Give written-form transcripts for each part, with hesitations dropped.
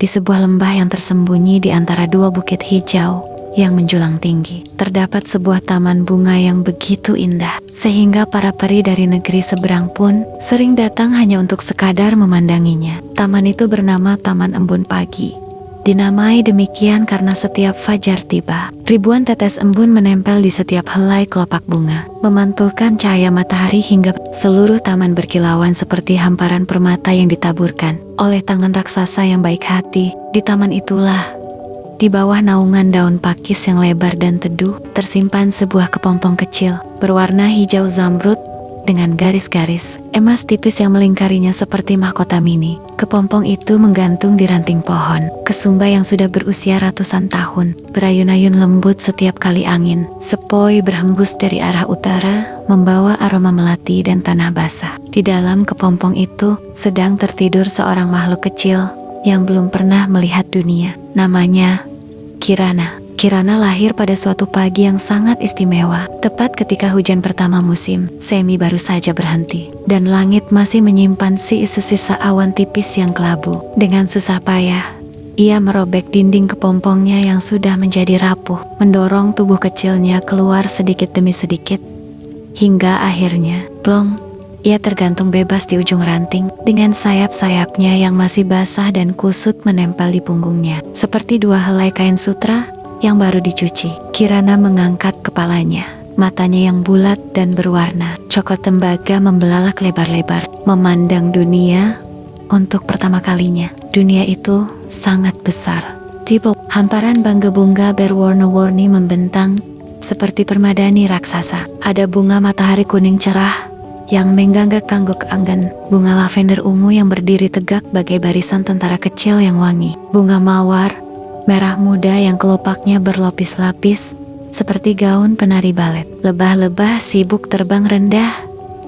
di sebuah lembah yang tersembunyi di antara dua bukit hijau yang menjulang tinggi. Terdapat sebuah taman bunga yang begitu indah, sehingga para peri dari negeri seberang pun sering datang hanya untuk sekadar memandanginya. Taman itu bernama Taman Embun Pagi. Dinamai demikian karena setiap fajar tiba, ribuan tetes embun menempel di setiap helai kelopak bunga, memantulkan cahaya matahari hingga seluruh taman berkilauan seperti hamparan permata yang ditaburkan oleh tangan raksasa yang baik hati. Di taman itulah, di bawah naungan daun pakis yang lebar dan teduh, tersimpan sebuah kepompong kecil berwarna hijau zamrud dengan garis-garis emas tipis yang melingkarinya seperti mahkota mini. Kepompong itu menggantung di ranting pohon kesumba yang sudah berusia ratusan tahun, berayun-ayun lembut setiap kali angin sepoi berhembus dari arah utara, membawa aroma melati dan tanah basah. Di dalam kepompong itu sedang tertidur seorang makhluk kecil yang belum pernah melihat dunia. Namanya Kirana. Kirana lahir pada suatu pagi yang sangat istimewa, tepat ketika hujan pertama musim semi baru saja berhenti, dan langit masih menyimpan sisa-sisa awan tipis yang kelabu. Dengan susah payah, ia merobek dinding kepompongnya yang sudah menjadi rapuh, mendorong tubuh kecilnya keluar sedikit demi sedikit, hingga akhirnya, plong, ia tergantung bebas di ujung ranting, dengan sayap-sayapnya yang masih basah dan kusut menempel di punggungnya, seperti dua helai kain sutra yang baru dicuci. Kirana mengangkat kepalanya. Matanya yang bulat dan berwarna coklat tembaga membelalak lebar-lebar, memandang dunia untuk pertama kalinya. Dunia itu sangat besar. Di bawah hamparan bangga bunga berwarna-warni membentang seperti permadani raksasa. Ada bunga matahari kuning cerah yang mengangguk-angguk anggan, bunga lavender ungu yang berdiri tegak bagai barisan tentara kecil yang wangi, bunga mawar merah muda yang kelopaknya berlapis-lapis seperti gaun penari balet. Lebah-lebah sibuk terbang rendah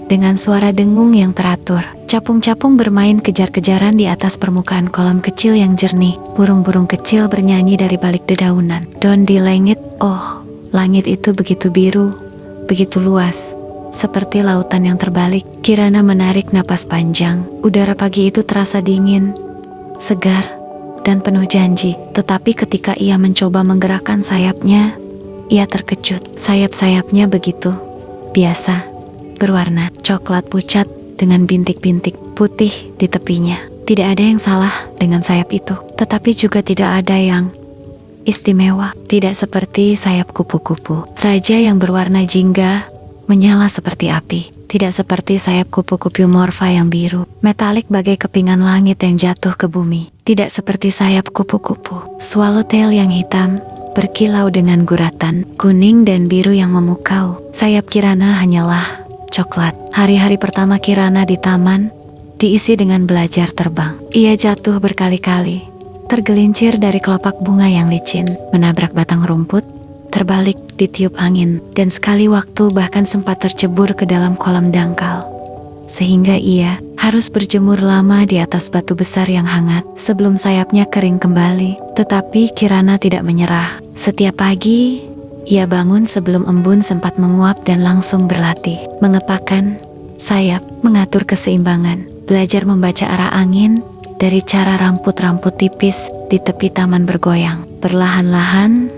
dengan suara dengung yang teratur. Capung-capung bermain kejar-kejaran di atas permukaan kolam kecil yang jernih. Burung-burung kecil bernyanyi dari balik dedaunan. Dan di langit, oh, langit itu begitu biru, begitu luas, seperti lautan yang terbalik. Kirana menarik napas panjang. Udara pagi itu terasa dingin, segar, dan penuh janji. Tetapi ketika ia mencoba menggerakkan sayapnya, ia terkejut. Sayap-sayapnya begitu biasa, berwarna coklat pucat dengan bintik-bintik putih di tepinya. Tidak ada yang salah dengan sayap itu, tetapi juga tidak ada yang istimewa. Tidak seperti sayap kupu-kupu raja yang berwarna jingga menyala seperti api. Tidak seperti sayap kupu-kupu morfa yang biru, metalik bagai kepingan langit yang jatuh ke bumi. Tidak seperti sayap kupu-kupu swallowtail yang hitam, berkilau dengan guratan kuning dan biru yang memukau. Sayap Kirana hanyalah coklat. Hari-hari pertama Kirana di taman diisi dengan belajar terbang. Ia jatuh berkali-kali, tergelincir dari kelopak bunga yang licin, menabrak batang rumput, terbalik ditiup angin, dan sekali waktu bahkan sempat tercebur ke dalam kolam dangkal, sehingga ia harus berjemur lama di atas batu besar yang hangat sebelum sayapnya kering kembali. Tetapi Kirana tidak menyerah. Setiap pagi ia bangun sebelum embun sempat menguap dan langsung berlatih mengepakkan sayap, mengatur keseimbangan, belajar membaca arah angin dari cara rambut-rambut tipis di tepi taman bergoyang. Perlahan-lahan,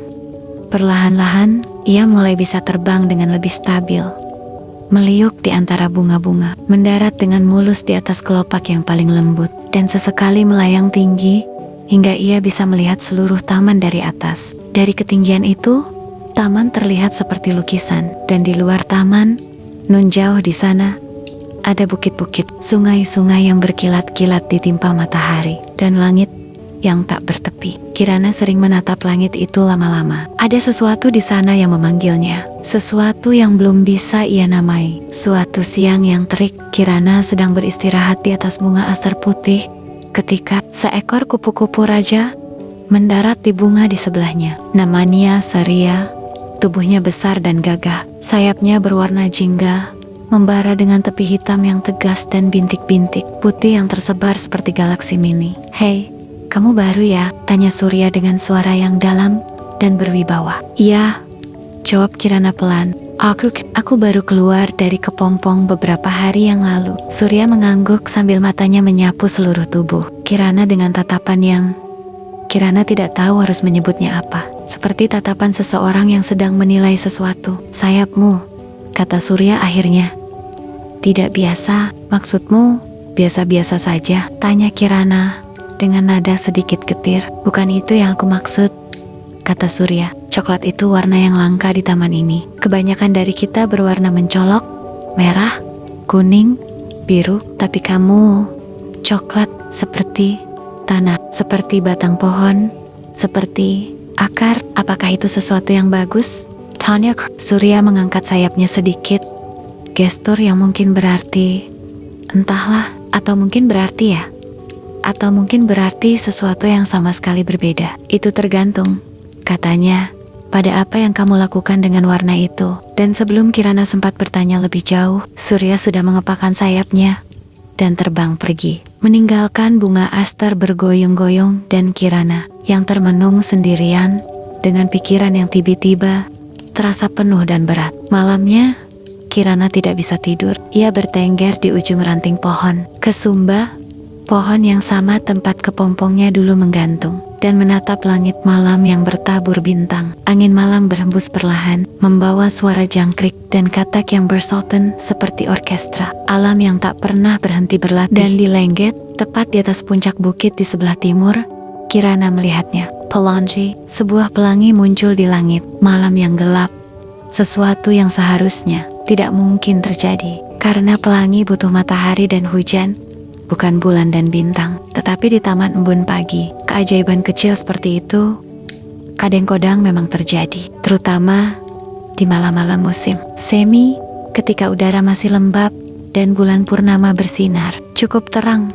ia mulai bisa terbang dengan lebih stabil, meliuk di antara bunga-bunga, mendarat dengan mulus di atas kelopak yang paling lembut, dan sesekali melayang tinggi hingga ia bisa melihat seluruh taman dari atas. Dari ketinggian itu, taman terlihat seperti lukisan, dan di luar taman, nun jauh di sana, ada bukit-bukit, sungai-sungai yang berkilat-kilat ditimpa matahari, dan langit yang tak bertepi. Kirana sering menatap langit itu lama-lama. Ada sesuatu di sana yang memanggilnya, sesuatu yang belum bisa ia namai. Suatu siang yang terik, Kirana sedang beristirahat di atas bunga astar putih ketika seekor kupu-kupu raja mendarat di bunga di sebelahnya. Namanya Saria. Tubuhnya besar dan gagah, sayapnya berwarna jingga, membara dengan tepi hitam yang tegas dan bintik-bintik putih yang tersebar seperti galaksi mini. "Hei, kamu baru ya?" tanya Surya dengan suara yang dalam dan berwibawa. "Iya," jawab Kirana pelan. Aku baru keluar dari kepompong beberapa hari yang lalu." Surya mengangguk sambil matanya menyapu seluruh tubuh Kirana dengan tatapan yang Kirana tidak tahu harus menyebutnya apa. Seperti tatapan seseorang yang sedang menilai sesuatu. Sayapmu, kata Surya akhirnya. Tidak biasa, maksudmu biasa-biasa saja, tanya Kirana dengan nada sedikit getir. Bukan itu yang aku maksud, kata Surya. Coklat itu warna yang langka di taman ini. Kebanyakan dari kita berwarna mencolok, merah, kuning, biru, tapi kamu coklat seperti tanah, seperti batang pohon, seperti akar. Apakah itu sesuatu yang bagus? Tanya. Surya mengangkat sayapnya sedikit, gestur yang mungkin berarti, entahlah, atau mungkin berarti ya, atau mungkin berarti sesuatu yang sama sekali berbeda. Itu tergantung, katanya, pada apa yang kamu lakukan dengan warna itu. Dan sebelum Kirana sempat bertanya lebih jauh, Surya sudah mengepakkan sayapnya dan terbang pergi, meninggalkan bunga aster bergoyong-goyong dan Kirana yang termenung sendirian dengan pikiran yang tiba-tiba terasa penuh dan berat. Malamnya, Kirana tidak bisa tidur. Ia bertengger di ujung ranting pohon kesumba, pohon yang sama tempat kepompongnya dulu menggantung, dan menatap langit malam yang bertabur bintang. Angin malam berhembus perlahan, membawa suara jangkrik dan katak yang bersoten seperti orkestra. Alam yang tak pernah berhenti berlatih. Dan di Lengget, tepat di atas puncak bukit di sebelah timur, Kirana melihatnya. Pelangi, sebuah pelangi muncul di langit malam yang gelap. Sesuatu yang seharusnya tidak mungkin terjadi, karena pelangi butuh matahari dan hujan, bukan bulan dan bintang. Tetapi di taman embun pagi, keajaiban kecil seperti itu kadang-kadang memang terjadi, terutama di malam-malam musim semi, ketika udara masih lembab dan bulan purnama bersinar cukup terang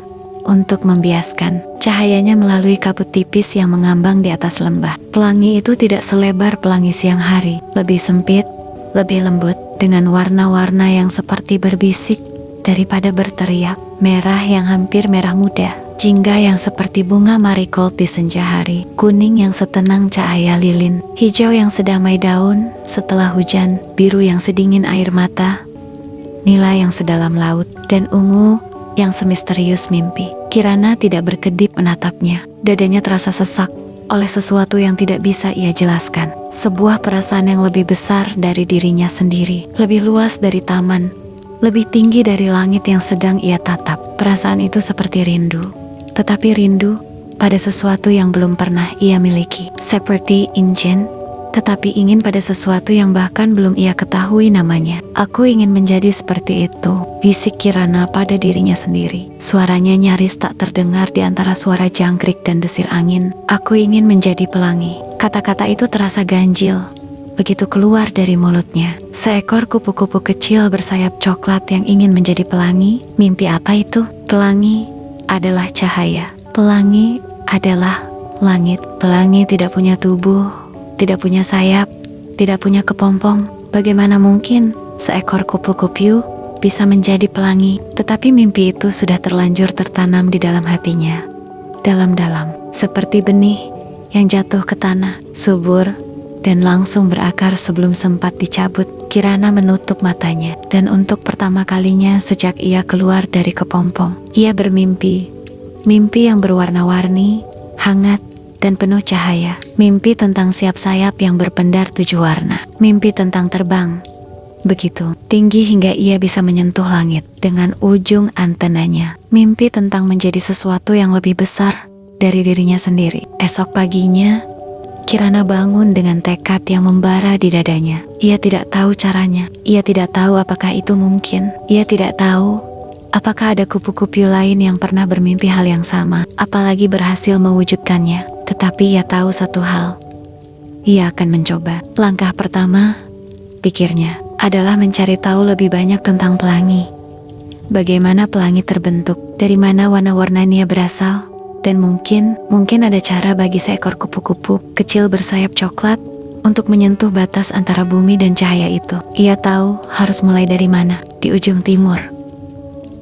untuk membiaskan cahayanya melalui kabut tipis yang mengambang di atas lembah. Pelangi itu tidak selebar pelangi siang hari, lebih sempit, lebih lembut, dengan warna-warna yang seperti berbisik daripada berteriak. Merah yang hampir merah muda, jingga yang seperti bunga marigold di senja hari, kuning yang setenang cahaya lilin, hijau yang sedamai daun setelah hujan, biru yang sedingin air mata, nila yang sedalam laut, dan ungu yang semisterius mimpi. Kirana tidak berkedip menatapnya. Dadanya terasa sesak oleh sesuatu yang tidak bisa ia jelaskan. Sebuah perasaan yang lebih besar dari dirinya sendiri, lebih luas dari taman, lebih tinggi dari langit yang sedang ia tatap. Perasaan itu seperti rindu, tetapi rindu pada sesuatu yang belum pernah ia miliki. Seperti ingin, tetapi ingin pada sesuatu yang bahkan belum ia ketahui namanya. Aku ingin menjadi seperti itu, bisik Kirana pada dirinya sendiri. Suaranya nyaris tak terdengar di antara suara jangkrik dan desir angin. Aku ingin menjadi pelangi. Kata-kata itu terasa ganjil begitu keluar dari mulutnya. Seekor kupu-kupu kecil bersayap coklat yang ingin menjadi pelangi. Mimpi apa itu? Pelangi adalah cahaya. Pelangi adalah langit. Pelangi tidak punya tubuh, tidak punya sayap, tidak punya kepompong. Bagaimana mungkin seekor kupu-kupu bisa menjadi pelangi? Tetapi mimpi itu sudah terlanjur tertanam di dalam hatinya, dalam-dalam, seperti benih yang jatuh ke tanah, subur dan langsung berakar sebelum sempat dicabut. Kirana menutup matanya, dan untuk pertama kalinya sejak ia keluar dari kepompong, ia bermimpi. Mimpi yang berwarna-warni, hangat, dan penuh cahaya. Mimpi tentang siap sayap yang berpendar 7 warna. Mimpi tentang terbang begitu tinggi hingga ia bisa menyentuh langit dengan ujung antenanya. Mimpi tentang menjadi sesuatu yang lebih besar dari dirinya sendiri. Esok paginya, Kirana bangun dengan tekad yang membara di dadanya. Ia tidak tahu caranya. Ia tidak tahu apakah itu mungkin. Ia tidak tahu apakah ada kupu-kupu lain yang pernah bermimpi hal yang sama, apalagi berhasil mewujudkannya. Tetapi ia tahu satu hal, ia akan mencoba. Langkah pertama, pikirnya, adalah mencari tahu lebih banyak tentang pelangi. Bagaimana pelangi terbentuk, dari mana warna-warnanya berasal, dan mungkin ada cara bagi seekor kupu-kupu kecil bersayap coklat untuk menyentuh batas antara bumi dan cahaya itu. Ia tahu harus mulai dari mana, di ujung timur.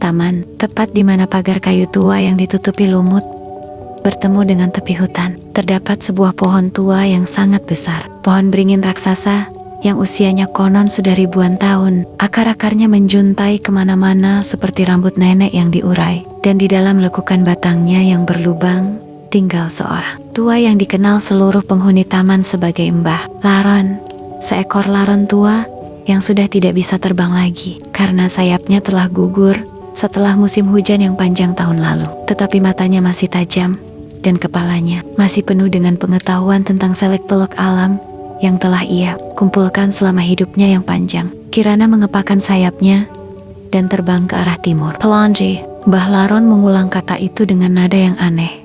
Taman, tepat di mana pagar kayu tua yang ditutupi lumut bertemu dengan tepi hutan, terdapat sebuah pohon tua yang sangat besar. Pohon beringin raksasa yang usianya konon sudah ribuan tahun. Akar-akarnya menjuntai kemana-mana seperti rambut nenek yang diurai, dan di dalam lekukan batangnya yang berlubang tinggal seorang tua yang dikenal seluruh penghuni taman sebagai Mbah Laron. Seekor laron tua yang sudah tidak bisa terbang lagi karena sayapnya telah gugur setelah musim hujan yang panjang tahun lalu. Tetapi matanya masih tajam dan kepalanya masih penuh dengan pengetahuan tentang selek-belok alam yang telah ia kumpulkan selama hidupnya yang panjang. Kirana mengepakkan sayapnya dan terbang ke arah timur. Pelonji, Mbah Laron mengulang kata itu dengan nada yang aneh,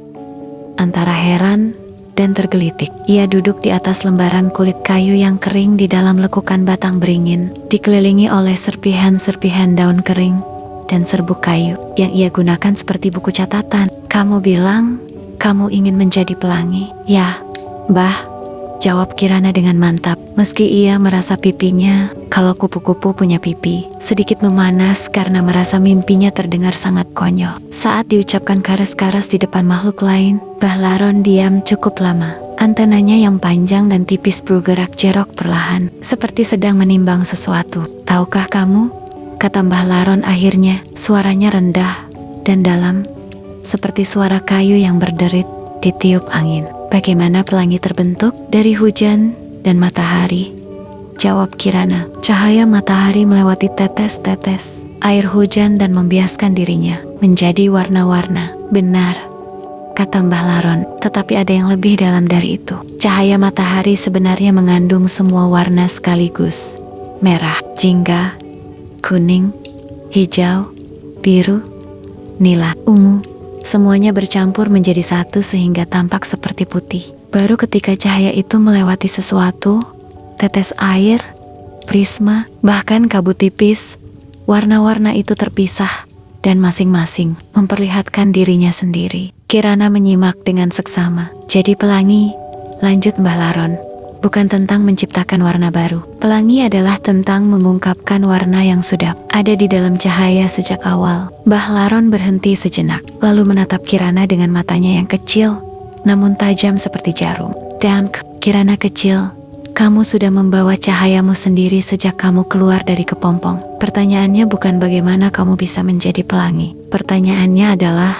antara heran dan tergelitik. Ia duduk di atas lembaran kulit kayu yang kering di dalam lekukan batang beringin, dikelilingi oleh serpihan-serpihan daun kering dan serbuk kayu yang ia gunakan seperti buku catatan. Kamu bilang kamu ingin menjadi pelangi? Ya, Mbah, jawab Kirana dengan mantap. Meski ia merasa pipinya, kalau kupu-kupu punya pipi, sedikit memanas karena merasa mimpinya terdengar sangat konyol. Saat diucapkan karas-karas di depan makhluk lain, Mbah Laron diam cukup lama. Antenanya yang panjang dan tipis bergerak jerok perlahan, seperti sedang menimbang sesuatu. Tahukah kamu? Kata Mbah Laron akhirnya, suaranya rendah dan dalam, seperti suara kayu yang berderit ditiup angin. Bagaimana pelangi terbentuk? Dari hujan dan matahari, jawab Kirana. Cahaya matahari melewati tetes-tetes air hujan dan membiaskan dirinya menjadi warna-warna. Benar, kata Mbah Laron, tetapi ada yang lebih dalam dari itu. Cahaya matahari sebenarnya mengandung semua warna sekaligus. Merah, jingga, kuning, hijau, biru, nila, ungu. Semuanya bercampur menjadi satu sehingga tampak seperti putih. Baru ketika cahaya itu melewati sesuatu, tetes air, prisma, bahkan kabut tipis, warna-warna itu terpisah dan masing-masing memperlihatkan dirinya sendiri. Kirana menyimak dengan seksama. Jadi pelangi, lanjut Mbah Laron, bukan tentang menciptakan warna baru. Pelangi adalah tentang mengungkapkan warna yang sudah ada di dalam cahaya sejak awal. Mbah Laron berhenti sejenak, lalu menatap Kirana dengan matanya yang kecil namun tajam seperti jarum. Dan Kirana kecil, kamu sudah membawa cahayamu sendiri sejak kamu keluar dari kepompong. Pertanyaannya bukan bagaimana kamu bisa menjadi pelangi. Pertanyaannya adalah,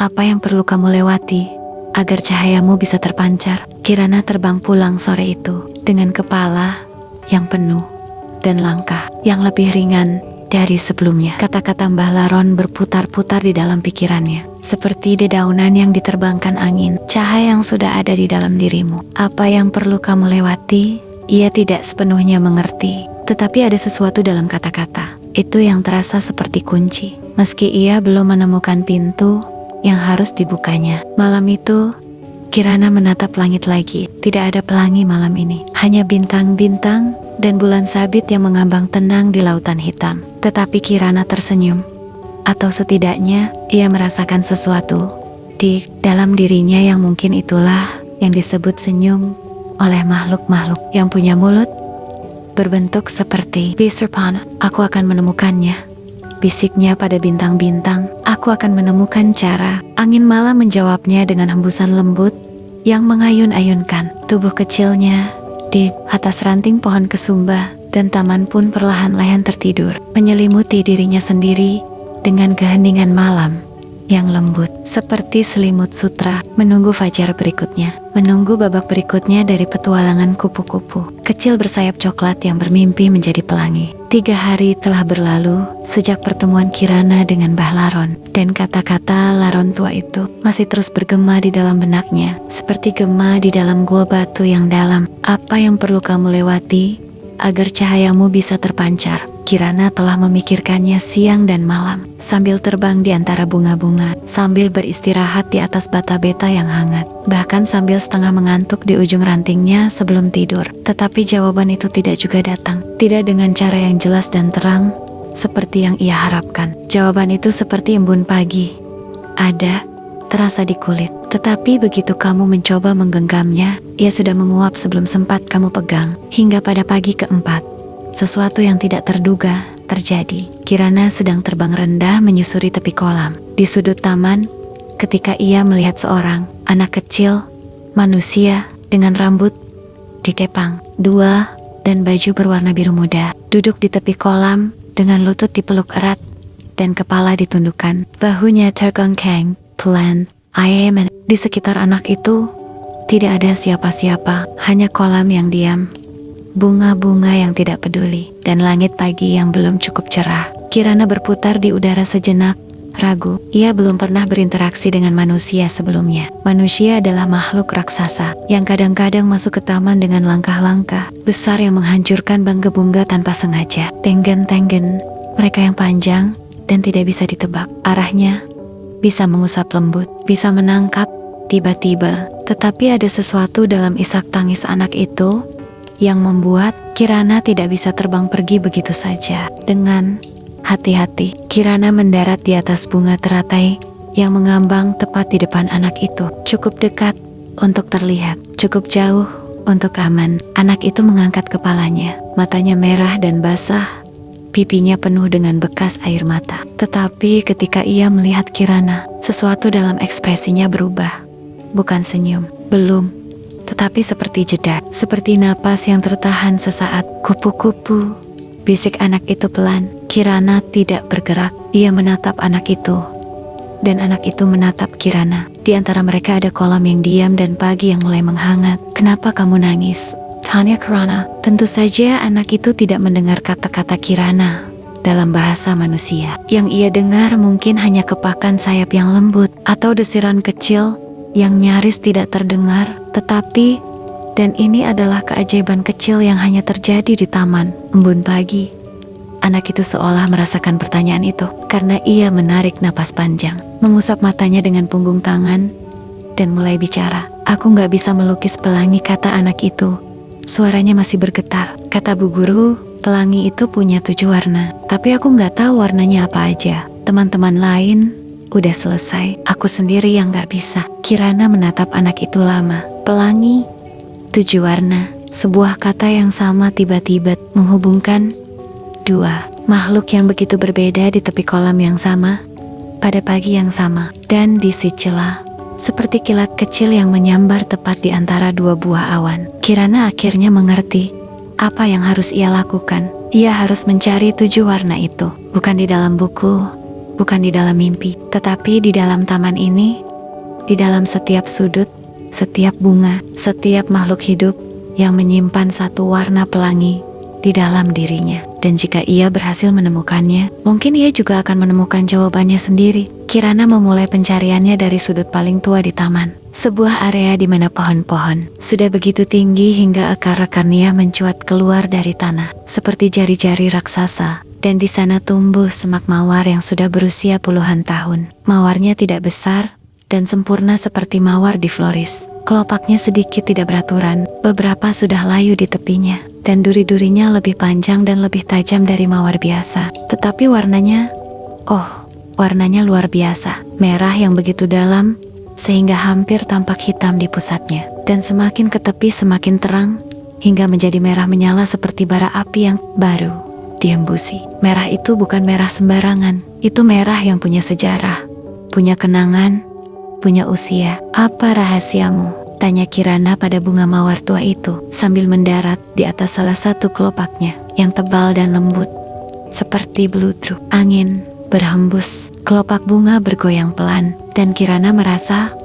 apa yang perlu kamu lewati agar cahayamu bisa terpancar? Kirana terbang pulang sore itu dengan kepala yang penuh dan langkah yang lebih ringan dari sebelumnya. Kata-kata Mbah Laron berputar-putar di dalam pikirannya, seperti dedaunan yang diterbangkan angin. Cahaya yang sudah ada di dalam dirimu. Apa yang perlu kamu lewati? Ia tidak sepenuhnya mengerti, tetapi ada sesuatu dalam kata-kata itu yang terasa seperti kunci. Meski ia belum menemukan pintu yang harus dibukanya. Malam itu, Kirana menatap langit lagi. Tidak ada pelangi malam ini, hanya bintang-bintang dan bulan sabit yang mengambang tenang di lautan hitam. Tetapi Kirana tersenyum, atau setidaknya ia merasakan sesuatu di dalam dirinya yang mungkin itulah yang disebut senyum oleh makhluk-makhluk yang punya mulut berbentuk seperti Serpana. Aku akan menemukannya, bisiknya pada bintang-bintang. Aku akan menemukan cara. Angin malam menjawabnya dengan hembusan lembut yang mengayun-ayunkan. Tubuh kecilnya di atas ranting pohon kesumba dan taman pun perlahan-lahan tertidur, menyelimuti dirinya sendiri dengan keheningan malam yang lembut, seperti selimut sutra, menunggu fajar berikutnya, menunggu babak berikutnya dari petualangan kupu-kupu kecil bersayap coklat yang bermimpi menjadi pelangi. 3 hari telah berlalu sejak pertemuan Kirana dengan Mbah Laron, dan kata-kata Laron tua itu masih terus bergema di dalam benaknya, seperti gema di dalam gua batu yang dalam. Apa yang perlu kamu lewati agar cahayamu bisa terpancar? Kirana telah memikirkannya siang dan malam, sambil terbang di antara bunga-bunga, sambil beristirahat di atas bata-beta yang hangat, bahkan sambil setengah mengantuk di ujung rantingnya sebelum tidur. Tetapi jawaban itu tidak juga datang, tidak dengan cara yang jelas dan terang seperti yang ia harapkan. Jawaban itu seperti embun pagi, ada, terasa di kulit. Tetapi begitu kamu mencoba menggenggamnya, ia sudah menguap sebelum sempat kamu pegang. Hingga pada pagi keempat, sesuatu yang tidak terduga terjadi. Kirana sedang terbang rendah menyusuri tepi kolam di sudut taman ketika ia melihat seorang anak kecil, manusia dengan rambut dikepang, dan baju berwarna biru muda, duduk di tepi kolam dengan lutut dipeluk erat dan kepala ditundukkan, bahunya tergongkang pelan Di sekitar anak itu tidak ada siapa-siapa, hanya kolam yang diam, bunga-bunga yang tidak peduli, dan langit pagi yang belum cukup cerah. Kirana berputar di udara sejenak, ragu. Ia belum pernah berinteraksi dengan manusia sebelumnya. Manusia adalah makhluk raksasa yang kadang-kadang masuk ke taman dengan langkah-langkah besar yang menghancurkan bangga-bangga tanpa sengaja. Tenggen-tenggen mereka yang panjang dan tidak bisa ditebak. Arahnya bisa mengusap lembut, bisa menangkap tiba-tiba. Tetapi ada sesuatu dalam isak tangis anak itu yang membuat Kirana tidak bisa terbang pergi begitu saja. Dengan hati-hati, Kirana mendarat di atas bunga teratai yang mengambang tepat di depan anak itu. Cukup dekat untuk terlihat, cukup jauh untuk aman. Anak itu mengangkat kepalanya, matanya merah dan basah, pipinya penuh dengan bekas air mata. Tetapi ketika ia melihat Kirana, sesuatu dalam ekspresinya berubah. Bukan senyum, belum, tetapi seperti jeda, seperti napas yang tertahan sesaat. Kupu-kupu, bisik anak itu pelan. Kirana tidak bergerak. Ia menatap anak itu, dan anak itu menatap Kirana. Di antara mereka ada kolam yang diam dan pagi yang mulai menghangat. Kenapa kamu nangis? Tanya Kirana. Tentu saja anak itu tidak mendengar kata-kata Kirana dalam bahasa manusia. Yang ia dengar mungkin hanya kepakan sayap yang lembut atau desiran kecil yang nyaris tidak terdengar. Tetapi, dan ini adalah keajaiban kecil yang hanya terjadi di taman embun pagi, anak itu seolah merasakan pertanyaan itu, karena ia menarik napas panjang, mengusap matanya dengan punggung tangan, dan mulai bicara. Aku gak bisa melukis pelangi, kata anak itu. Suaranya masih bergetar. Kata Bu Guru, pelangi itu punya 7 warna, tapi aku gak tahu warnanya apa aja. Teman-teman lain udah selesai, aku sendiri yang gak bisa. Kirana menatap anak itu lama. Pelangi, 7 warna, sebuah kata yang sama tiba-tiba menghubungkan dua makhluk yang begitu berbeda di tepi kolam yang sama, pada pagi yang sama, dan di si celah, seperti kilat kecil yang menyambar tepat di antara 2 buah awan. Kirana akhirnya mengerti apa yang harus ia lakukan. Ia harus mencari 7 warna itu, bukan di dalam buku, bukan di dalam mimpi, tetapi di dalam taman ini, di dalam setiap sudut, setiap bunga, setiap makhluk hidup yang menyimpan satu warna pelangi di dalam dirinya. Dan jika ia berhasil menemukannya, mungkin ia juga akan menemukan jawabannya sendiri. Kirana memulai pencariannya dari sudut paling tua di taman, sebuah area di mana pohon-pohon sudah begitu tinggi hingga akar-akarnya mencuat keluar dari tanah seperti jari-jari raksasa. Dan di sana tumbuh semak mawar yang sudah berusia puluhan tahun. Mawarnya tidak besar dan sempurna seperti mawar di Floris. Kelopaknya sedikit tidak beraturan, beberapa sudah layu di tepinya, dan duri-durinya lebih panjang dan lebih tajam dari mawar biasa. Tetapi warnanya, warnanya luar biasa. Merah yang begitu dalam, sehingga hampir tampak hitam di pusatnya. Dan semakin ke tepi semakin terang, hingga menjadi merah menyala seperti bara api yang baru diembusi. Merah itu bukan merah sembarangan. Itu merah yang punya sejarah, punya kenangan, punya usia. Apa rahasiamu? Tanya Kirana pada bunga mawar tua itu sambil mendarat di atas salah satu kelopaknya yang tebal dan lembut seperti beludru. Angin berhembus, kelopak bunga bergoyang pelan, dan Kirana merasa,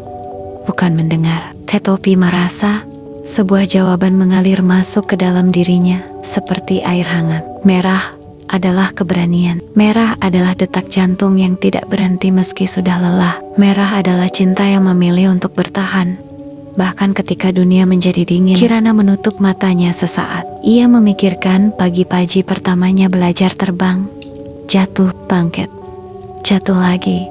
bukan mendengar, tetapi merasa sebuah jawaban mengalir masuk ke dalam dirinya seperti air hangat. Merah adalah keberanian. Merah adalah detak jantung yang tidak berhenti meski sudah lelah. Merah adalah cinta yang memilih untuk bertahan, bahkan ketika dunia menjadi dingin. Kirana menutup matanya sesaat. Ia memikirkan pagi-pagi pertamanya belajar terbang. Jatuh, bangkit, jatuh lagi,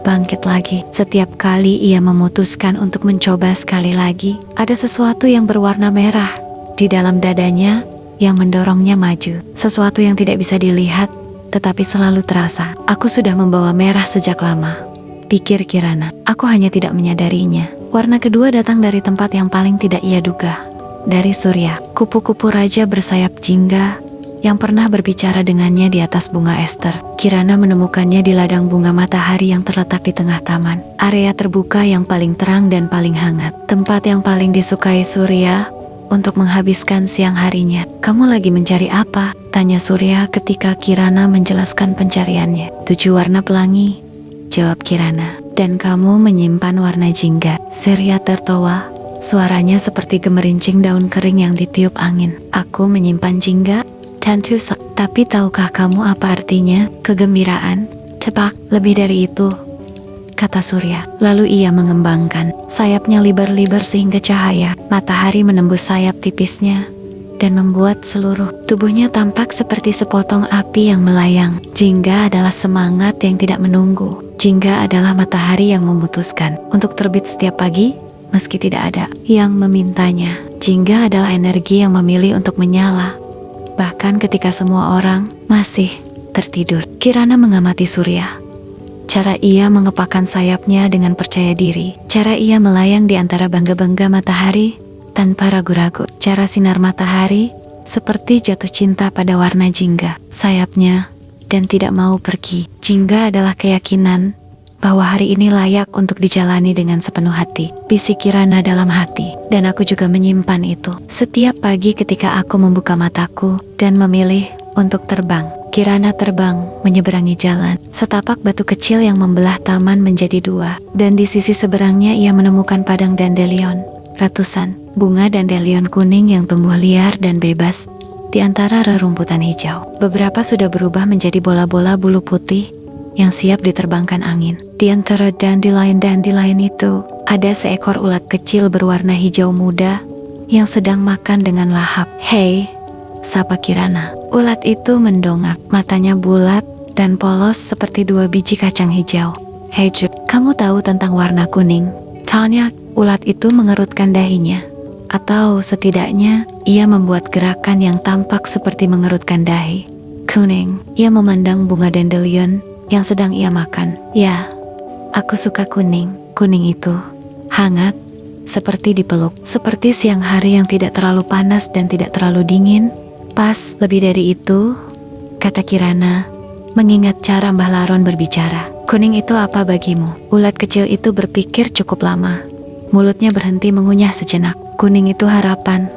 bangkit lagi. Setiap kali ia memutuskan untuk mencoba sekali lagi, ada sesuatu yang berwarna merah di dalam dadanya yang mendorongnya maju. Sesuatu yang tidak bisa dilihat, tetapi selalu terasa. Aku sudah membawa merah sejak lama, pikir Kirana. Aku hanya tidak menyadarinya. Warna kedua datang dari tempat yang paling tidak ia duga. Dari surya, kupu-kupu raja bersayap jingga yang pernah berbicara dengannya di atas bunga ester. Kirana menemukannya di ladang bunga matahari yang terletak di tengah taman. Area terbuka yang paling terang dan paling hangat. Tempat yang paling disukai surya untuk menghabiskan siang harinya. Kamu lagi mencari apa? Tanya surya ketika Kirana menjelaskan pencariannya. 7 warna pelangi, jawab Kirana. Dan kamu menyimpan warna jingga. Surya tertawa. Suaranya seperti gemerincing daun kering yang ditiup angin. Aku menyimpan jingga? Tentu saja. Tapi tahukah kamu apa artinya kegembiraan? Cepat, lebih dari itu, kata Surya. Lalu ia mengembangkan sayapnya libar-libar sehingga cahaya matahari menembus sayap tipisnya dan membuat seluruh tubuhnya tampak seperti sepotong api yang melayang. Jingga adalah semangat yang tidak menunggu. Jingga adalah matahari yang memutuskan untuk terbit setiap pagi meski tidak ada yang memintanya. Jingga adalah energi yang memilih untuk menyala bahkan ketika semua orang masih tertidur. Kirana mengamati Surya. Cara ia mengepakkan sayapnya dengan percaya diri. Cara ia melayang di antara bangga-bangga matahari tanpa ragu-ragu. Cara sinar matahari seperti jatuh cinta pada warna jingga sayapnya dan tidak mau pergi. Jingga adalah keyakinan bahwa hari ini layak untuk dijalani dengan sepenuh hati. Bisik Kirana dalam hati, dan aku juga menyimpan itu. Setiap pagi ketika aku membuka mataku dan memilih untuk terbang. Kirana terbang menyeberangi jalan. Setapak batu kecil yang membelah taman menjadi dua, dan di sisi seberangnya ia menemukan padang dandelion. Ratusan bunga dandelion kuning yang tumbuh liar dan bebas di antara rerumputan hijau. Beberapa sudah berubah menjadi bola-bola bulu putih yang siap diterbangkan angin. Di antara dandelion itu, ada seekor ulat kecil berwarna hijau muda yang sedang makan dengan lahap. "Hei," sapa Kirana. Ulat itu mendongak, matanya bulat dan polos seperti dua biji kacang hijau. "Hei Ju, kamu tahu tentang warna kuning?" Tanya ulat itu mengerutkan dahinya. Atau setidaknya, ia membuat gerakan yang tampak seperti mengerutkan dahi. "Kuning." Ia memandang bunga dandelion yang sedang ia makan. "Ya, aku suka kuning." Kuning itu hangat, seperti dipeluk, seperti siang hari yang tidak terlalu panas dan tidak terlalu dingin. "Pas, lebih dari itu," kata Kirana, mengingat cara Mbah Laron berbicara. "Kuning itu apa bagimu?" Ulat kecil itu berpikir cukup lama. Mulutnya berhenti mengunyah sejenak. "Kuning itu harapan,"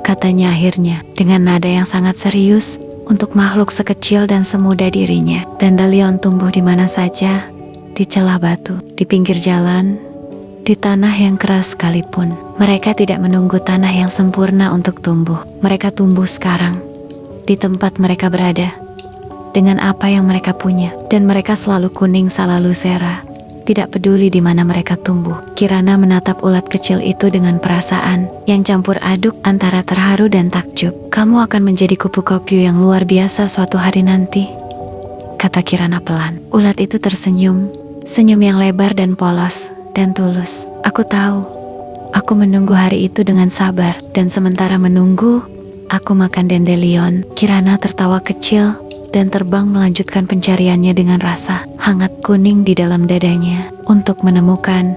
katanya akhirnya, dengan nada yang sangat serius. Untuk makhluk sekecil dan semuda dirinya. Dandelion tumbuh di mana saja, di celah batu, di pinggir jalan, di tanah yang keras sekalipun. Mereka tidak menunggu tanah yang sempurna untuk tumbuh. Mereka tumbuh sekarang, di tempat mereka berada, dengan apa yang mereka punya. Dan mereka selalu kuning selalu sera. Tidak peduli di mana mereka tumbuh. Kirana menatap ulat kecil itu dengan perasaan yang campur aduk antara terharu dan takjub. "Kamu akan menjadi kupu-kupu yang luar biasa suatu hari nanti," kata Kirana pelan. Ulat itu tersenyum, senyum yang lebar dan polos dan tulus. "Aku tahu. Aku menunggu hari itu dengan sabar. Dan sementara menunggu, aku makan dandelion." Kirana tertawa kecil dan terbang melanjutkan pencariannya dengan rasa hangat kuning di dalam dadanya. Untuk menemukan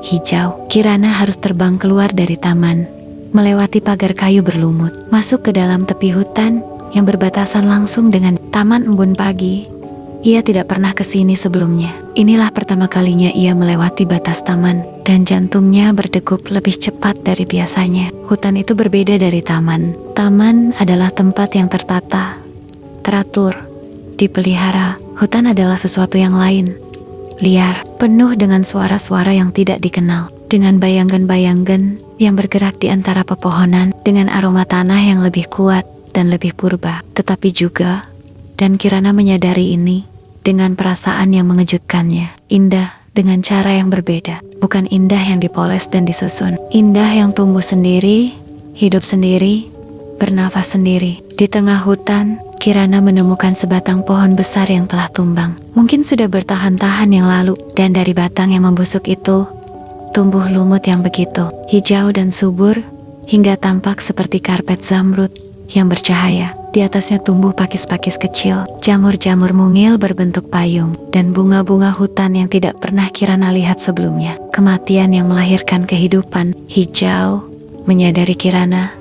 hijau, Kirana harus terbang keluar dari taman, melewati pagar kayu berlumut, masuk ke dalam tepi hutan yang berbatasan langsung dengan Taman Embun Pagi. Ia tidak pernah ke sini sebelumnya. Inilah pertama kalinya ia melewati batas taman, dan jantungnya berdegup lebih cepat dari biasanya. Hutan itu berbeda dari taman. Taman adalah tempat yang tertata, teratur, dipelihara. Hutan adalah sesuatu yang lain, liar, penuh dengan suara-suara yang tidak dikenal, dengan bayangan-bayangan yang bergerak di antara pepohonan, dengan aroma tanah yang lebih kuat dan lebih purba. Tetapi juga, dan Kirana menyadari ini, dengan perasaan yang mengejutkannya, indah dengan cara yang berbeda. Bukan indah yang dipoles dan disusun, indah yang tumbuh sendiri, hidup sendiri, bernafas sendiri. Di tengah hutan, Kirana menemukan sebatang pohon besar yang telah tumbang. Mungkin sudah bertahan-tahan yang lalu, dan dari batang yang membusuk itu, tumbuh lumut yang begitu hijau dan subur, hingga tampak seperti karpet zamrud yang bercahaya. Di atasnya tumbuh pakis-pakis kecil, jamur-jamur mungil berbentuk payung, dan bunga-bunga hutan yang tidak pernah Kirana lihat sebelumnya. Kematian yang melahirkan kehidupan. Hijau, menyadari Kirana,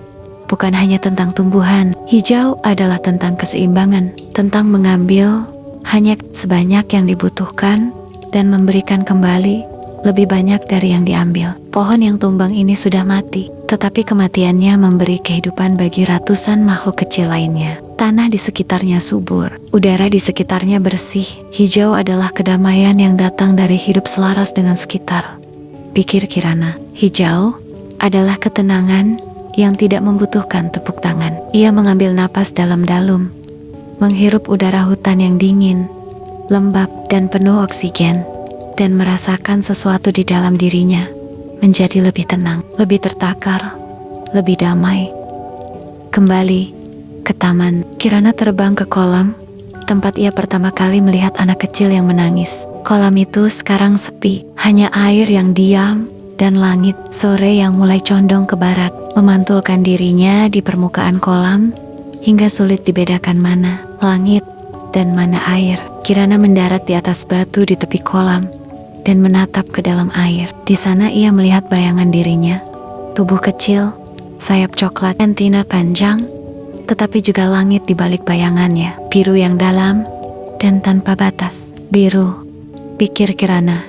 bukan hanya tentang tumbuhan. Hijau adalah tentang keseimbangan, tentang mengambil hanya sebanyak yang dibutuhkan dan memberikan kembali lebih banyak dari yang diambil. Pohon yang tumbang ini sudah mati, tetapi kematiannya memberi kehidupan bagi ratusan makhluk kecil lainnya. Tanah di sekitarnya subur, udara di sekitarnya bersih. Hijau adalah kedamaian yang datang dari hidup selaras dengan sekitar. Pikir Kirana, hijau adalah ketenangan yang tidak membutuhkan tepuk tangan. Ia mengambil napas dalam-dalam, menghirup udara hutan yang dingin, lembab dan penuh oksigen, dan merasakan sesuatu di dalam dirinya menjadi lebih tenang, lebih tertakar, lebih damai. Kembali ke taman, Kirana terbang ke kolam, tempat ia pertama kali melihat anak kecil yang menangis. Kolam itu sekarang sepi, hanya air yang diam dan langit sore yang mulai condong ke barat, memantulkan dirinya di permukaan kolam hingga sulit dibedakan mana langit dan mana air. Kirana mendarat di atas batu di tepi kolam dan menatap ke dalam air. Di sana ia melihat bayangan dirinya, tubuh kecil, sayap coklat, antina panjang, tetapi juga langit di balik bayangannya, biru yang dalam dan tanpa batas. Biru, pikir Kirana,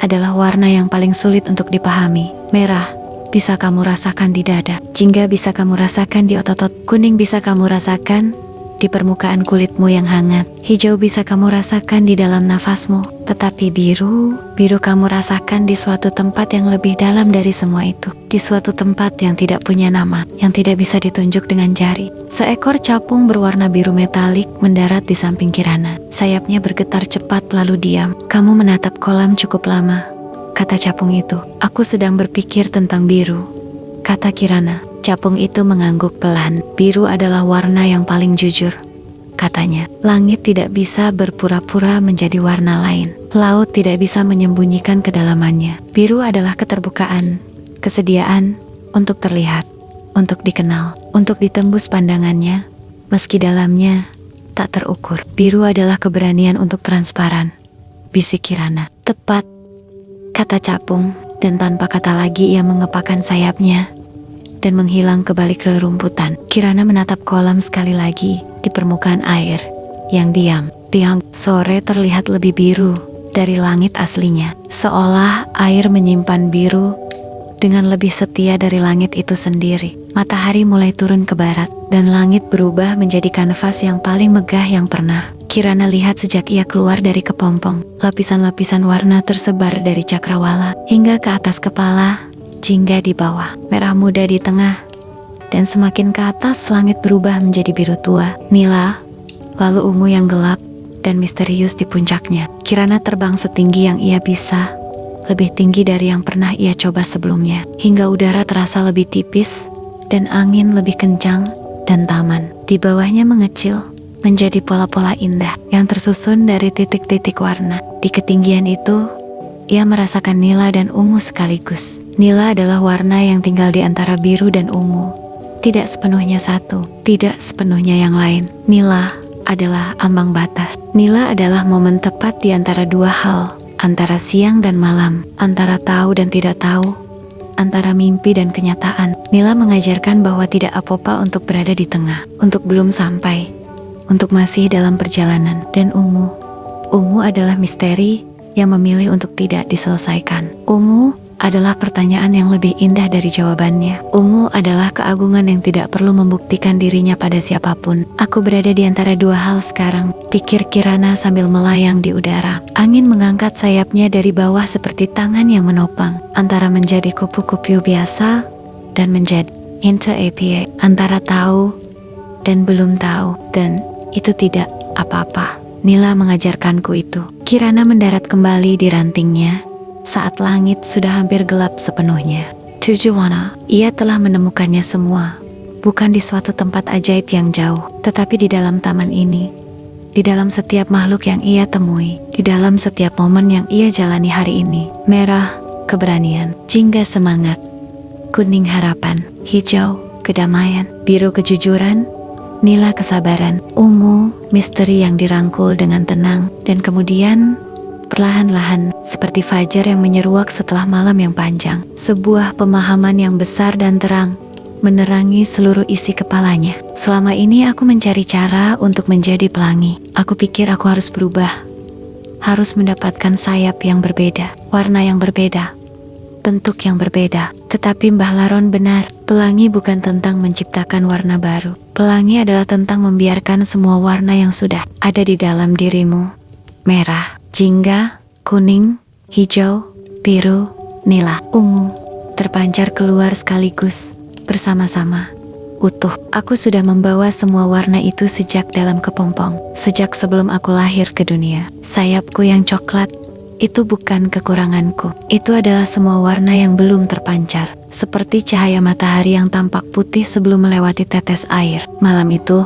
adalah warna yang paling sulit untuk dipahami. Merah bisa kamu rasakan di dada, jingga bisa kamu rasakan di otot-otot, kuning bisa kamu rasakan di permukaan kulitmu yang hangat, hijau bisa kamu rasakan di dalam nafasmu, tetapi biru kamu rasakan di suatu tempat yang lebih dalam dari semua itu, di suatu tempat yang tidak punya nama, yang tidak bisa ditunjuk dengan jari. Seekor capung berwarna biru metalik mendarat di samping Kirana. Sayapnya bergetar cepat lalu diam. Kamu menatap kolam cukup lama, kata capung itu. Aku sedang berpikir tentang biru, kata Kirana. Capung itu mengangguk pelan. Biru adalah warna yang paling jujur, katanya. Langit tidak bisa berpura-pura menjadi warna lain. Laut tidak bisa menyembunyikan kedalamannya. Biru adalah keterbukaan, kesediaan untuk terlihat, untuk dikenal, untuk ditembus pandangannya, meski dalamnya tak terukur. Biru adalah keberanian untuk transparan, bisik Kirana. Tepat, kata capung, dan tanpa kata lagi ia mengepakkan sayapnya dan menghilang ke balik rerumputan. Kirana menatap kolam sekali lagi di permukaan air yang diam. Tiang sore terlihat lebih biru dari langit aslinya, seolah air menyimpan biru dengan lebih setia dari langit itu sendiri. Matahari mulai turun ke barat dan langit berubah menjadi kanvas yang paling megah yang pernah Kirana lihat sejak ia keluar dari kepompong. Lapisan-lapisan warna tersebar dari cakrawala hingga ke atas kepala, jingga di bawah, merah muda di tengah, dan semakin ke atas langit berubah menjadi biru tua, nila, lalu ungu yang gelap dan misterius di puncaknya. Kirana terbang setinggi yang ia bisa, lebih tinggi dari yang pernah ia coba sebelumnya, hingga udara terasa lebih tipis dan angin lebih kencang, dan taman di bawahnya mengecil menjadi pola-pola indah yang tersusun dari titik-titik warna. Di ketinggian itu, ia merasakan nila dan ungu sekaligus. Nila adalah warna yang tinggal di antara biru dan ungu, tidak sepenuhnya satu, tidak sepenuhnya yang lain. Nila adalah ambang batas. Nila adalah momen tepat di antara dua hal, antara siang dan malam, antara tahu dan tidak tahu, antara mimpi dan kenyataan. Nila mengajarkan bahwa tidak apa-apa untuk berada di tengah, untuk belum sampai, untuk masih dalam perjalanan. Dan ungu adalah misteri yang memilih untuk tidak diselesaikan. Ungu adalah pertanyaan yang lebih indah dari jawabannya. Ungu adalah keagungan yang tidak perlu membuktikan dirinya pada siapapun. Aku berada di antara dua hal sekarang, pikir Kirana sambil melayang di udara. Angin mengangkat sayapnya dari bawah seperti tangan yang menopang, antara menjadi kupu-kupu biasa dan menjadi into APA, antara tahu dan belum tahu, dan itu tidak apa-apa. Nila mengajarkanku itu. Kirana mendarat kembali di rantingnya saat langit sudah hampir gelap sepenuhnya. Tujuana, ia telah menemukannya semua, bukan di suatu tempat ajaib yang jauh, tetapi di dalam taman ini, di dalam setiap makhluk yang ia temui, di dalam setiap momen yang ia jalani hari ini. Merah, keberanian, jingga semangat, kuning harapan, hijau, kedamaian, biru kejujuran, nila kesabaran, ungu misteri yang dirangkul dengan tenang, dan kemudian perlahan-lahan seperti fajar yang menyeruak setelah malam yang panjang, sebuah pemahaman yang besar dan terang menerangi seluruh isi kepalanya. Selama ini aku mencari cara untuk menjadi pelangi. Aku pikir aku harus berubah, harus mendapatkan sayap yang berbeda, warna yang berbeda, bentuk yang berbeda. Tetapi Mbah Laron benar, pelangi bukan tentang menciptakan warna baru. Pelangi adalah tentang membiarkan semua warna yang sudah ada di dalam dirimu. Merah, jingga, kuning, hijau, biru, nila, ungu, terpancar keluar sekaligus, bersama-sama. Utuh, aku sudah membawa semua warna itu sejak dalam kepompong. Sejak sebelum aku lahir ke dunia. Sayapku yang coklat, itu bukan kekuranganku. Itu adalah semua warna yang belum terpancar. Seperti cahaya matahari yang tampak putih sebelum melewati tetes air. Malam itu,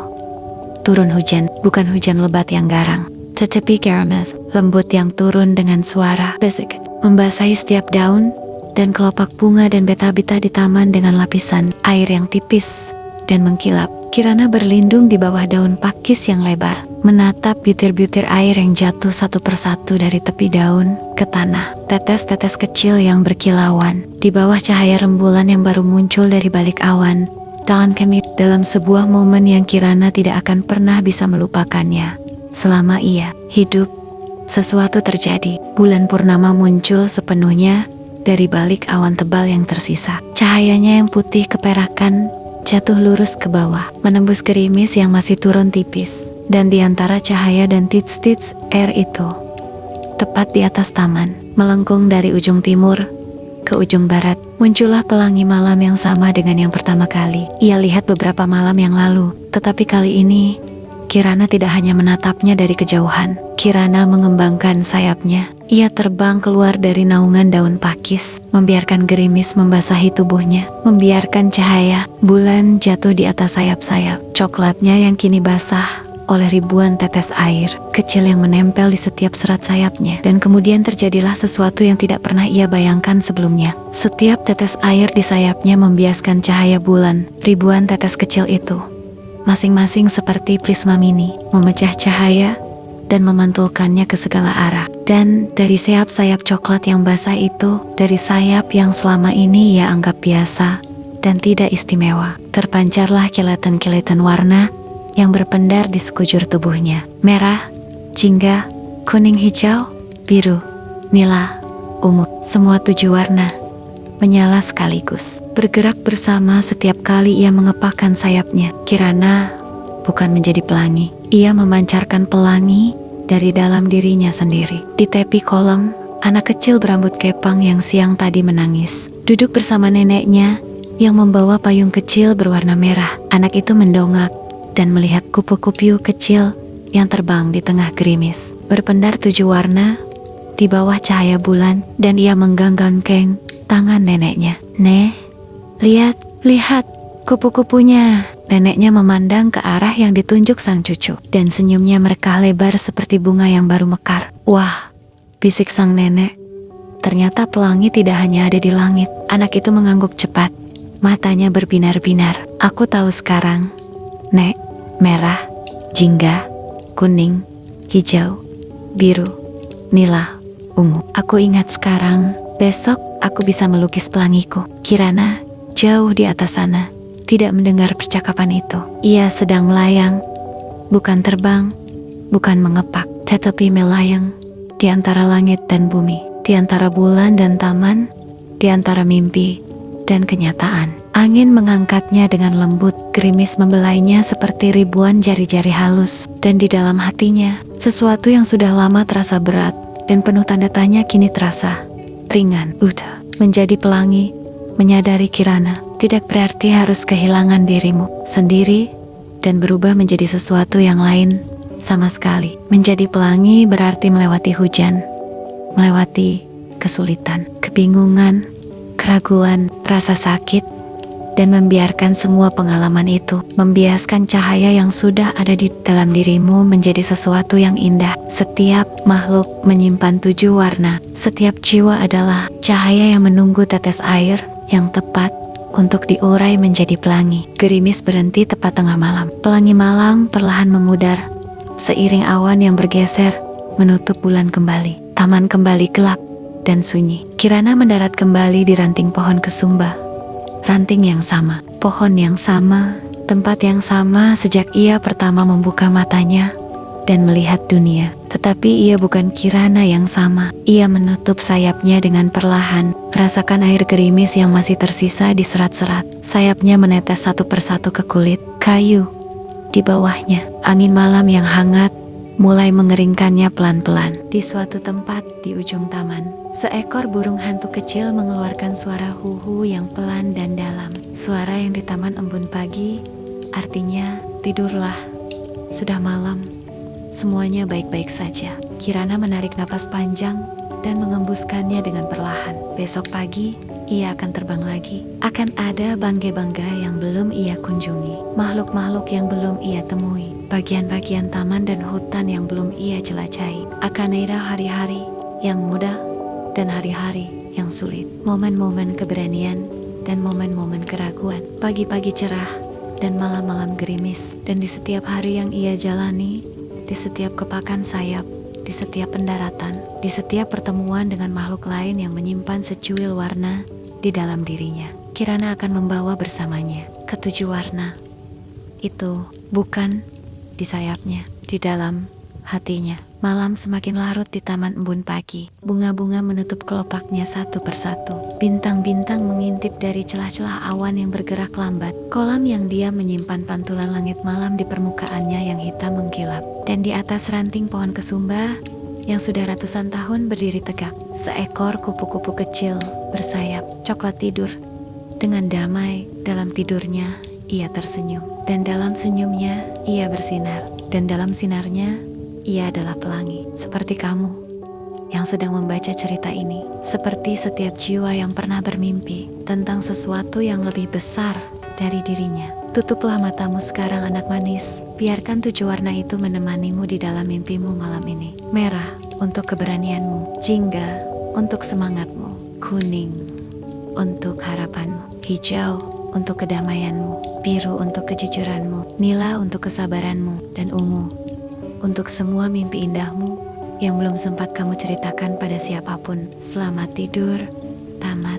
turun hujan, bukan hujan lebat yang garang. Tetapi keramas, lembut yang turun dengan suara besik, membasahi setiap daun dan kelopak bunga dan beta-beta di taman dengan lapisan air yang tipis dan mengkilap. Kirana berlindung di bawah daun pakis yang lebar, menatap butir-butir air yang jatuh satu persatu dari tepi daun ke tanah. Tetes-tetes kecil yang berkilauan di bawah cahaya rembulan yang baru muncul dari balik awan. Dawn kami dalam sebuah momen yang Kirana tidak akan pernah bisa melupakannya. Selama ia hidup, sesuatu terjadi. Bulan purnama muncul sepenuhnya dari balik awan tebal yang tersisa. Cahayanya yang putih keperakan jatuh lurus ke bawah, menembus gerimis yang masih turun tipis. Dan di antara cahaya dan tits-tits air itu, tepat di atas taman, melengkung dari ujung timur ke ujung barat, muncullah pelangi malam yang sama dengan yang pertama kali ia lihat beberapa malam yang lalu. Tetapi kali ini, Kirana tidak hanya menatapnya dari kejauhan. Kirana mengembangkan sayapnya. Ia terbang keluar dari naungan daun pakis, membiarkan gerimis membasahi tubuhnya, membiarkan cahaya bulan jatuh di atas sayap-sayap coklatnya yang kini basah oleh ribuan tetes air kecil yang menempel di setiap serat sayapnya. Dan kemudian terjadilah sesuatu yang tidak pernah ia bayangkan sebelumnya. Setiap tetes air di sayapnya membiaskan cahaya bulan. Ribuan tetes kecil itu, masing-masing seperti prisma mini, memecah cahaya dan memantulkannya ke segala arah. Dan dari sayap-sayap coklat yang basah itu, dari sayap yang selama ini ia anggap biasa dan tidak istimewa, terpancarlah kilatan-kilatan warna yang berpendar di sekujur tubuhnya. Merah, jingga, kuning, hijau, biru, nila, ungu. Semua 7 warna menyala sekaligus, bergerak bersama setiap kali ia mengepakkan sayapnya. Kirana bukan menjadi pelangi, ia memancarkan pelangi dari dalam dirinya sendiri. Di tepi kolam, anak kecil berambut kepang yang siang tadi menangis, duduk bersama neneknya yang membawa payung kecil berwarna merah. Anak itu mendongak dan melihat kupu-kupu kecil yang terbang di tengah gerimis, berpendar 7 warna di bawah cahaya bulan. Dan ia menggenggam tangan neneknya. Lihat kupu-kupunya. Neneknya memandang ke arah yang ditunjuk sang cucu, dan senyumnya merekah lebar seperti bunga yang baru mekar. Wah, bisik sang nenek. Ternyata pelangi tidak hanya ada di langit. Anak itu mengangguk cepat, matanya berbinar-binar. Aku tahu sekarang, Nek. Merah, jingga, kuning, hijau, biru, nila, ungu. Aku ingat sekarang. Besok aku bisa melukis pelangiku. Kirana jauh di atas sana tidak mendengar percakapan itu. Ia sedang melayang, bukan terbang, bukan mengepak, tetapi melayang di antara langit dan bumi, di antara bulan dan taman, di antara mimpi dan kenyataan. Angin mengangkatnya dengan lembut, gerimis membelainya seperti ribuan jari-jari halus, dan di dalam hatinya, sesuatu yang sudah lama terasa berat dan penuh tanda tanya kini terasa ringan. Udah menjadi pelangi, menyadari Kirana tidak berarti harus kehilangan dirimu sendiri dan berubah menjadi sesuatu yang lain sama sekali. Menjadi pelangi berarti melewati hujan, melewati kesulitan, kebingungan, keraguan, rasa sakit, dan membiarkan semua pengalaman itu membiaskan cahaya yang sudah ada di dalam dirimu menjadi sesuatu yang indah. Setiap makhluk menyimpan 7 warna. Setiap jiwa adalah cahaya yang menunggu tetes air yang tepat untuk diurai menjadi pelangi. Gerimis berhenti tepat tengah malam. Pelangi malam perlahan memudar, seiring awan yang bergeser menutup bulan kembali. Taman kembali gelap dan sunyi. Kirana mendarat kembali di ranting pohon kesumba. Ranting yang sama, pohon yang sama, tempat yang sama sejak ia pertama membuka matanya dan melihat dunia. Tetapi ia bukan Kirana yang sama. Ia menutup sayapnya dengan perlahan. Rasakan air gerimis yang masih tersisa di serat-serat. Sayapnya menetes satu persatu ke kulit kayu di bawahnya. Angin malam yang hangat mulai mengeringkannya pelan-pelan. Di suatu tempat di ujung taman, seekor burung hantu kecil mengeluarkan suara huhu yang pelan dan dalam. Suara yang di taman embun pagi, artinya tidurlah, sudah malam, semuanya baik-baik saja. Kirana menarik napas panjang dan mengembuskannya dengan perlahan. Besok pagi, ia akan terbang lagi. Akan ada banggai-banggai yang belum ia kunjungi, makhluk-makhluk yang belum ia temui, bagian-bagian taman dan hutan yang belum ia jelajahi. Akan ada hari-hari yang mudah dan hari-hari yang sulit, momen-momen keberanian dan momen-momen keraguan, pagi-pagi cerah dan malam-malam gerimis. Dan di setiap hari yang ia jalani, di setiap kepakan sayap, di setiap pendaratan, di setiap pertemuan dengan makhluk lain yang menyimpan secuil warna di dalam dirinya, Kirana akan membawa bersamanya ketujuh warna itu, bukan di sayapnya, di dalam hatinya. Malam semakin larut di taman embun pagi. Bunga-bunga menutup kelopaknya satu persatu. Bintang-bintang mengintip dari celah-celah awan yang bergerak lambat. Kolam yang diam menyimpan pantulan langit malam di permukaannya yang hitam mengkilap. Dan di atas ranting pohon kesumba yang sudah ratusan tahun berdiri tegak, seekor kupu-kupu kecil bersayap coklat tidur. Dengan damai dalam tidurnya, ia tersenyum. Dan dalam senyumnya, ia bersinar. Dan dalam sinarnya, ia adalah pelangi, seperti kamu yang sedang membaca cerita ini. Seperti setiap jiwa yang pernah bermimpi tentang sesuatu yang lebih besar dari dirinya. Tutuplah matamu sekarang, anak manis. Biarkan tujuh warna itu menemanimu di dalam mimpimu malam ini. Merah untuk keberanianmu, jingga untuk semangatmu, kuning untuk harapanmu, hijau untuk kedamaianmu, biru untuk kejujuranmu, nila untuk kesabaranmu, dan ungu untuk semua mimpi indahmu yang belum sempat kamu ceritakan pada siapapun. Selamat tidur, Taman.